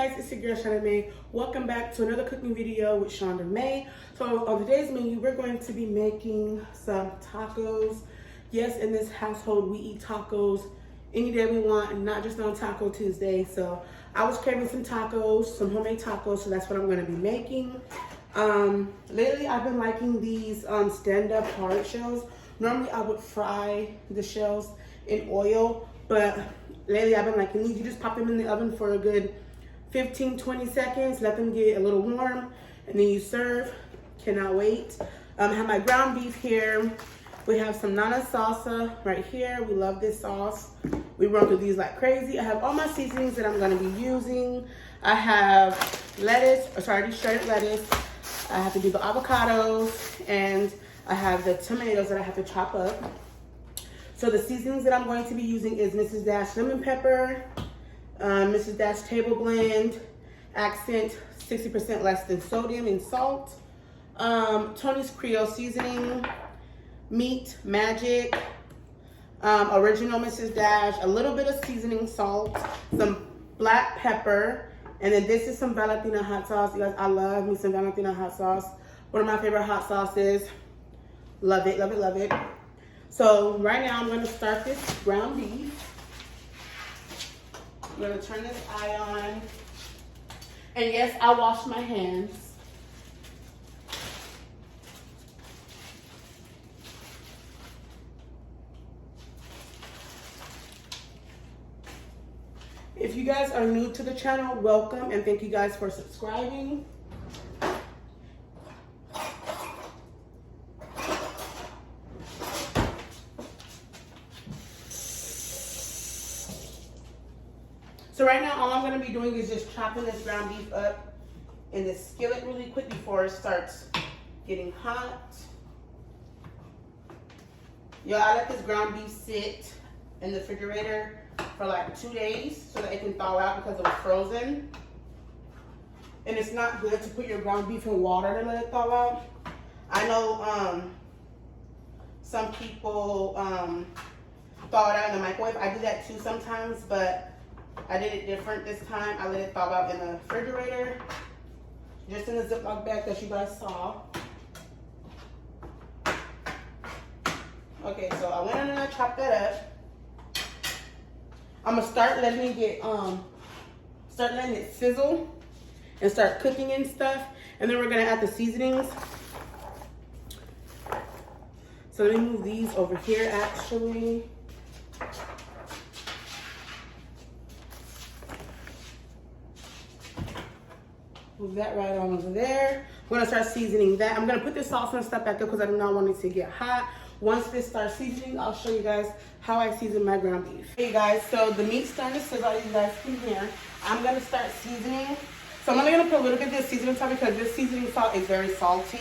guys, it's your girl ShandaMay. Welcome back to another cooking video with ShandaMay. So on today's menu, we're going to be making some tacos. Yes, in this household, we eat tacos any day we want, and not just on Taco Tuesday. So I was craving some tacos, some homemade tacos, so that's what I'm going to be making. Lately, I've been liking these stand-up hard shells. Normally, I would fry the shells in oil, but lately I've been liking these. You just pop them in the oven for a good 15-20 seconds, let them get a little warm, and then you serve. Cannot wait. I have my ground beef here. We have some nana salsa right here. We love this sauce. We run through these like crazy. I have all my seasonings that I'm going to be using. I have shredded lettuce. I have to do the avocados, and I have the tomatoes that I have to chop up. So the seasonings that I'm going to be using is Mrs. Dash lemon pepper, Mrs. Dash table blend, accent 60% less than sodium and salt, Tony's Creole seasoning, meat magic, original Mrs. Dash, a little bit of seasoning salt, some black pepper, and then this is some Valentina hot sauce. You guys, I love me some Valentina hot sauce. One of my favorite hot sauces. Love it, love it, love it. So right now I'm going to start this ground beef. I'm going to turn this eye on. And yes, I washed my hands. If you guys are new to the channel, welcome, and thank you guys for subscribing. So right now, all I'm going to be doing is just chopping this ground beef up in the skillet really quick before it starts getting hot. Yo, I let this ground beef sit in the refrigerator for like 2 days so that it can thaw out because it was frozen. And it's not good to put your ground beef in water to let it thaw out. I know some people thaw it out in the microwave. I do that too sometimes, but I did it different this time. I let it thaw out in the refrigerator, just in the Ziploc bag that you guys saw. Okay, so I went in and I chopped that up. I'm gonna start letting it sizzle and start cooking and stuff, and then we're gonna add the seasonings. So let me move these over here actually. Move that right on over there. I'm gonna start seasoning that. I'm gonna put this sauce and stuff back up because I do not want it to get hot. Once this starts seasoning, I'll show you guys how I season my ground beef. Hey guys, so the meat's starting to sizzle, as you guys can hear. I'm gonna start seasoning. So I'm only gonna put a little bit of this seasoning salt because this seasoning salt is very salty.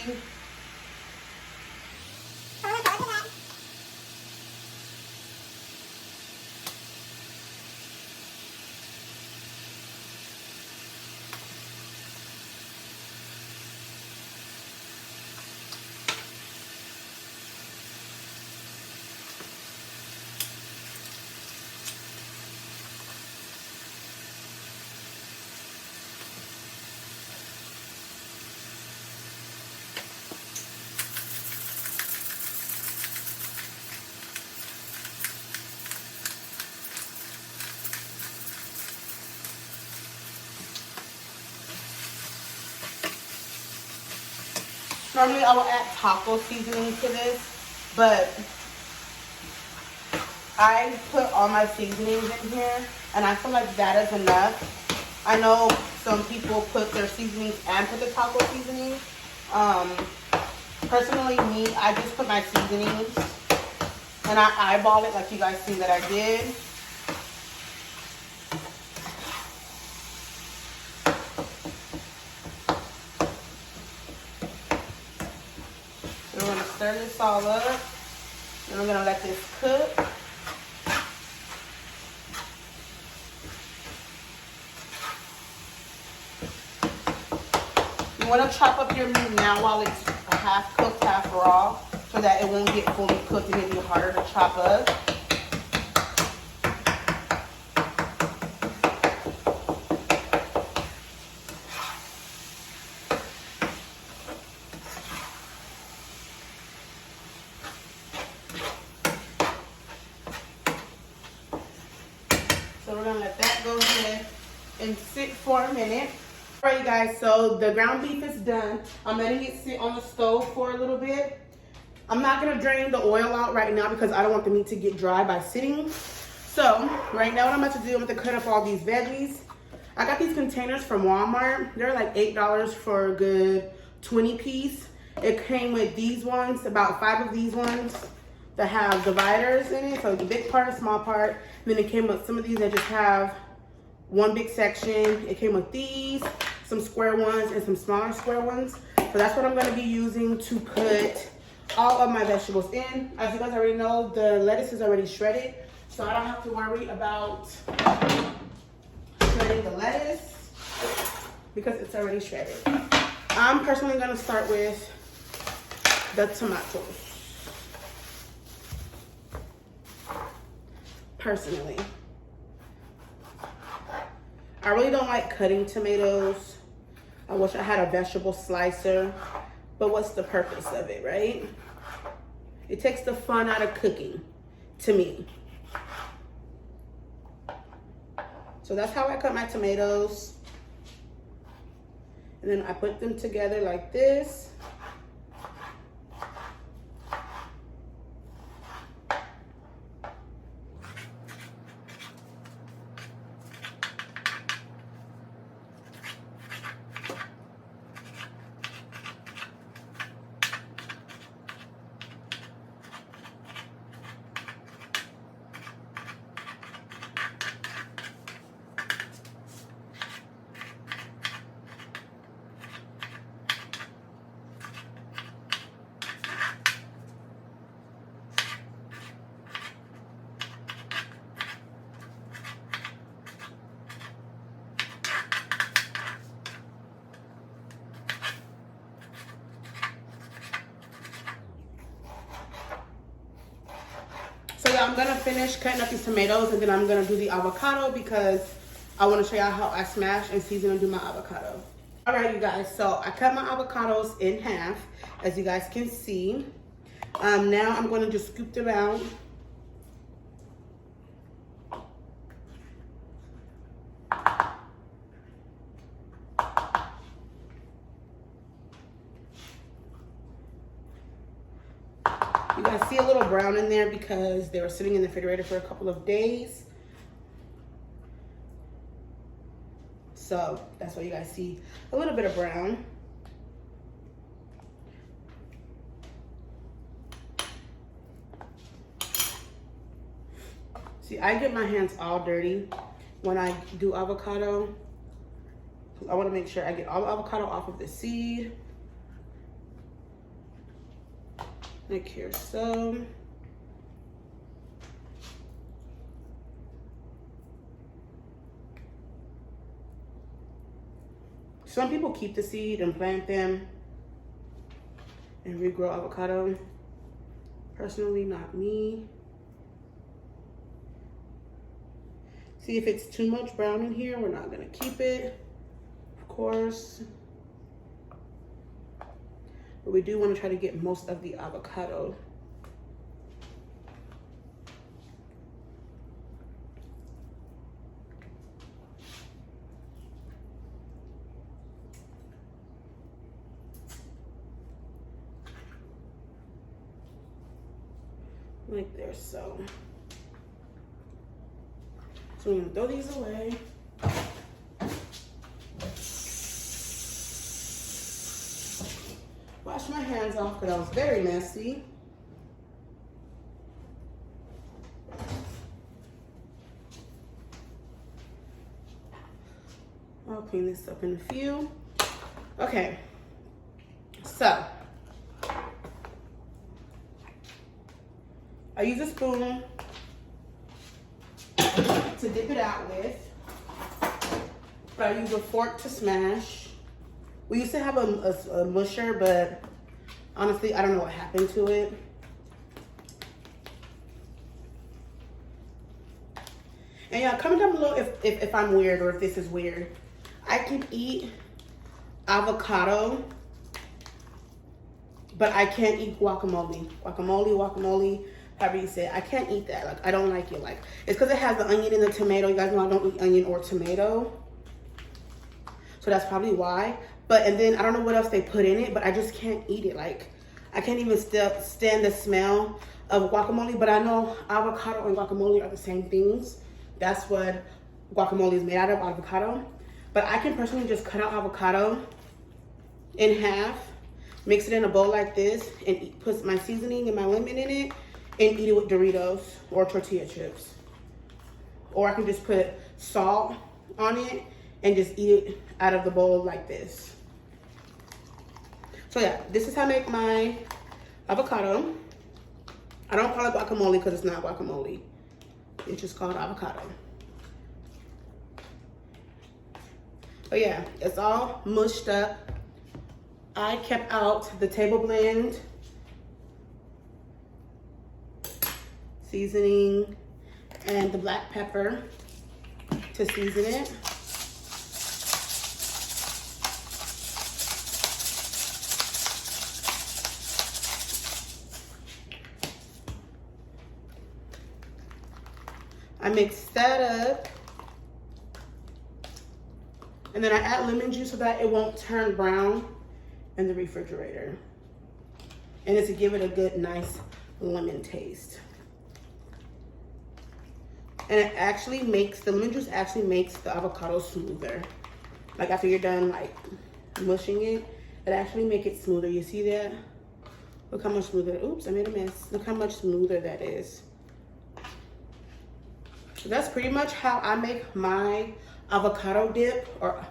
Normally I will add taco seasoning to this, but I put all my seasonings in here, and I feel like that is enough. I know some people put their seasonings and put the taco seasoning. Personally, me, I just put my seasonings, and I eyeball it like you guys see that I did. We're going to stir this all up, and we're going to let this cook. You want to chop up your meat now while it's half cooked, half raw, so that it won't get fully cooked and it'll be harder to chop up. gonna let that go ahead and sit for a minute. All right, you guys, so the ground beef is done. I'm letting it sit on the stove for a little bit. I'm not gonna drain the oil out right now because I don't want the meat to get dry by sitting. So right now what I'm about to do, I'm going to cut up all these veggies. I got these containers from Walmart. They're like $8 for a good 20 piece. It came with these ones, about 5 of these ones that have dividers in it. So the big part, small part. And then it came with some of these that just have one big section. It came with these, some square ones and some smaller square ones. So that's what I'm going to be using to put all of my vegetables in. As you guys already know, the lettuce is already shredded, so I don't have to worry about shredding the lettuce because it's already shredded. I'm personally going to start with the tomatoes. Personally, I really don't like cutting tomatoes. I wish I had a vegetable slicer, but what's the purpose of it, right? It takes the fun out of cooking, to me. So that's how I cut my tomatoes. And then I put them together like this. So yeah, I'm gonna finish cutting up these tomatoes and then I'm gonna do the avocado because I wanna show y'all how I smash and season and do my avocado. All right, you guys, so I cut my avocados in half, as you guys can see. Now I'm gonna just scoop them out. You guys see a little brown in there because they were sitting in the refrigerator for a couple of days. So that's why you guys see a little bit of brown. See, I get my hands all dirty when I do avocado. I want to make sure I get all the avocado off of the seed. Like here, so. Some people keep the seed and plant them and regrow avocado. Personally, not me. See, if it's too much brown in here, we're not gonna keep it, of course. But we do want to try to get most of the avocado. Like there, so. So we're gonna throw these away. Wash my hands off because I was very messy. I'll clean this up in a few. Okay, so I use a spoon to dip it out with, but I use a fork to smash. We used to have a musher, but honestly, I don't know what happened to it. And y'all, comment down below if I'm weird or if this is weird. I can eat avocado, but I can't eat guacamole. Guacamole. however you say it. I can't eat that. Like, I don't like it. Like, it's because it has the onion and the tomato. You guys know I don't eat onion or tomato. So that's probably why. But, and then I don't know what else they put in it, but I just can't eat it. Like, I can't even stand the smell of guacamole. But I know avocado and guacamole are the same things. That's what guacamole is made out of, avocado. But I can personally just cut out avocado in half, mix it in a bowl like this, and put my seasoning and my lemon in it, and eat it with Doritos or tortilla chips. Or I can just put salt on it and just eat it out of the bowl like this. So yeah, this is how I make my avocado. I don't call it guacamole because it's not guacamole. It's just called avocado. But yeah, it's all mushed up. I kept out the table blend, seasoning, and the black pepper to season it. I mix that up. And then I add lemon juice so that it won't turn brown in the refrigerator. And it's to give it a good, nice lemon taste. And it actually makes, the lemon juice actually makes the avocado smoother. Like after you're done like mushing it, it actually makes it smoother. You see that? Look how much smoother, oops, I made a mess. Look how much smoother that is. So that's pretty much how I make my avocado dip, or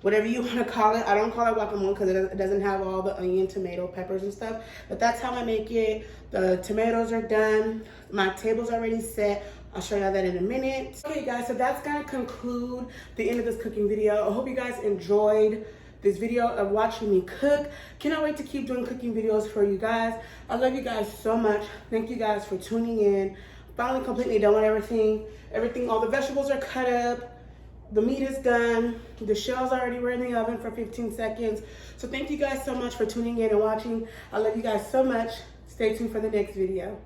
whatever you want to call it. I don't call it guacamole because it doesn't have all the onion, tomato, peppers and stuff. But that's how I make it. The tomatoes are done. My table's already set. I'll show y'all that in a minute. Okay guys, so that's gonna conclude the end of this cooking video. I hope you guys enjoyed this video of watching me cook. Cannot wait to keep doing cooking videos for you guys. I love you guys so much. Thank you guys for tuning in. Finally completely done with everything. All the vegetables are cut up. The meat is done. The shells already were in the oven for 15 seconds. So thank you guys so much for tuning in and watching. I love you guys so much. Stay tuned for the next video.